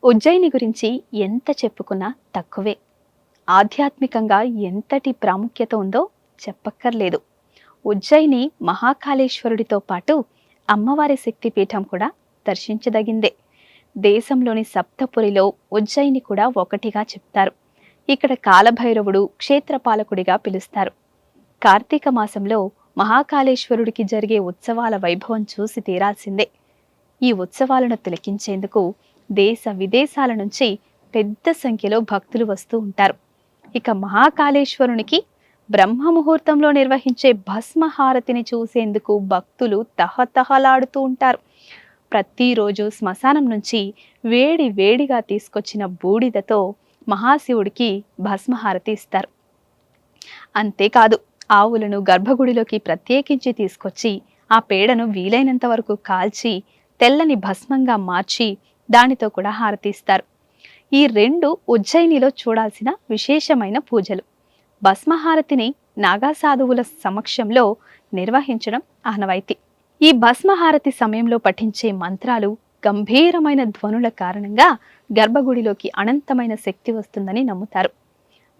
ఉజ్జయిని గురించి ఎంత చెప్పుకున్నా తక్కువే. ఆధ్యాత్మికంగా ఎంతటి ప్రాముఖ్యత ఉందో చెప్పక్కర్లేదు. ఉజ్జయిని మహాకాళేశ్వరుడితో పాటు అమ్మవారి శక్తిపీఠం కూడా దర్శించదగిందే. దేశంలోని సప్తపురిలో ఉజ్జయిని కూడా ఒకటిగా చెప్తారు. ఇక్కడ కాలభైరవుడు క్షేత్రపాలకుడిగా పిలుస్తారు. కార్తీక మాసంలో మహాకాళేశ్వరుడికి జరిగే ఉత్సవాల వైభవం చూసి తీరాల్సిందే. ఈ ఉత్సవాలను తిలకించేందుకు దేశ విదేశాల నుంచి పెద్ద సంఖ్యలో భక్తులు వస్తూ ఉంటారు. ఇక మహాకాళేశ్వరునికి బ్రహ్మ ముహూర్తంలో నిర్వహించే భస్మహారతిని చూసేందుకు భక్తులు తహతహలాడుతూ ఉంటారు. ప్రతిరోజు శ్మశానం నుంచి వేడి వేడిగా తీసుకొచ్చిన బూడిదతో మహాశివుడికి భస్మహారతి ఇస్తారు. అంతేకాదు, ఆవులను గర్భగుడిలోకి ప్రత్యేకించి తీసుకొచ్చి ఆ పేడను వీలైనంత వరకు కాల్చి తెల్లని భస్మంగా మార్చి దానితో కూడా హారతిస్తారు. ఈ రెండు ఉజ్జయినిలో చూడాల్సిన విశేషమైన పూజలు. భస్మహారతిని నాగా సాధువుల సమక్షంలో నిర్వహించడం ఆనవాయితీ. ఈ భస్మహారతి సమయంలో పఠించే మంత్రాలు, గంభీరమైన ధ్వనుల కారణంగా గర్భగుడిలోకి అనంతమైన శక్తి వస్తుందని నమ్ముతారు.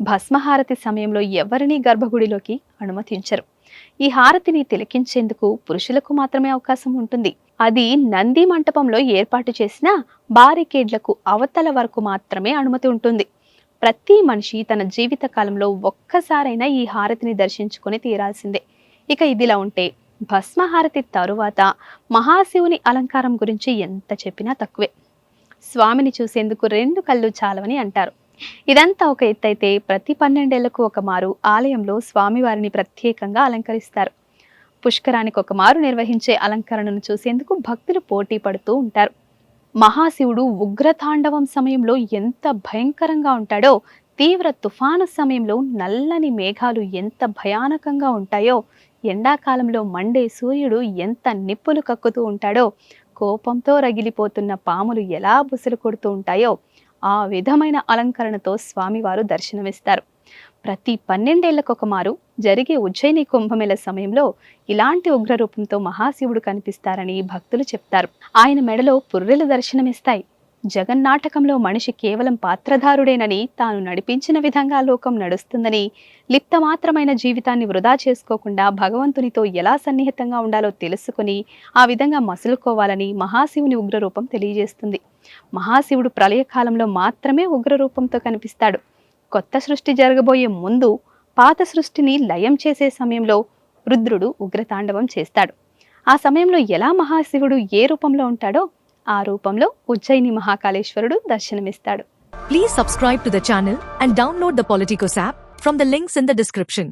భస్మహారతి సమయంలో ఎవరినీ గర్భగుడిలోకి అనుమతించరు. ఈ హారతిని తిలకించేందుకు పురుషులకు మాత్రమే అవకాశం ఉంటుంది. అది నంది మంటపంలో ఏర్పాటు చేసిన బారికేడ్లకు అవతల వరకు మాత్రమే అనుమతి ఉంటుంది. ప్రతి మనిషి తన జీవిత కాలంలో ఒక్కసారైనా ఈ హారతిని దర్శించుకొని తీరాల్సిందే. ఇక ఇదిలా ఉంటే భస్మహారతి తరువాత మహాశివుని అలంకారం గురించి ఎంత చెప్పినా తక్కువే. స్వామిని చూసేందుకు 2 కళ్ళు చాలవని అంటారు. ఇదంతా ఒక ఎత్తైతే ప్రతి 12 ఏళ్లకు ఒక మారు ఆలయంలో స్వామివారిని ప్రత్యేకంగా అలంకరిస్తారు. పుష్కరానికి ఒక మారు నిర్వహించే అలంకరణను చూసేందుకు భక్తులు పోటీ పడుతూ ఉంటారు. మహాశివుడు ఉగ్రతాండవం సమయంలో ఎంత భయంకరంగా ఉంటాడో, తీవ్ర తుఫాను సమయంలో నల్లని మేఘాలు ఎంత భయానకంగా ఉంటాయో, ఎండాకాలంలో మండే సూర్యుడు ఎంత నిప్పులు కక్కుతూ ఉంటాడో, కోపంతో రగిలిపోతున్న పాములు ఎలా బుసలు కొడుతూ ఉంటాయో ఆ విధమైన అలంకరణతో స్వామివారు దర్శనమిస్తారు. ప్రతి 12 ఏళ్లకొక మారు జరిగే ఉజ్జయిని కుంభమేళ సమయంలో ఇలాంటి ఉగ్రరూపంతో మహాశివుడు కనిపిస్తారని భక్తులు చెప్తారు. ఆయన మెడలో పుర్రెలు దర్శనమిస్తాయి. జగన్నాటకంలో మనిషి కేవలం పాత్రధారుడేనని, తాను నడిపించిన విధంగా లోకం నడుస్తుందని, లిప్తమాత్రమైన జీవితాన్ని వృధా చేసుకోకుండా భగవంతునితో ఎలా సన్నిహితంగా ఉండాలో తెలుసుకుని ఆ విధంగా మసులుకోవాలని మహాశివుని ఉగ్రరూపం తెలియజేస్తుంది. మహాశివుడు ప్రళయకాలంలో మాత్రమే ఉగ్రరూపంతో కనిపిస్తాడు. కొత్త సృష్టి జరగబోయే ముందు పాత సృష్టిని లయం చేసే సమయంలో రుద్రుడు ఉగ్రతాండవం చేస్తాడు. ఆ సమయంలో ఎలా మహాశివుడు ఏ రూపంలో ఉంటాడో ఆ రూపంలో Ujjaini మహాకాళేశ్వరుడు దర్శనమిస్తాడు. Please subscribe to the channel and download the Politicos app from the links in the description.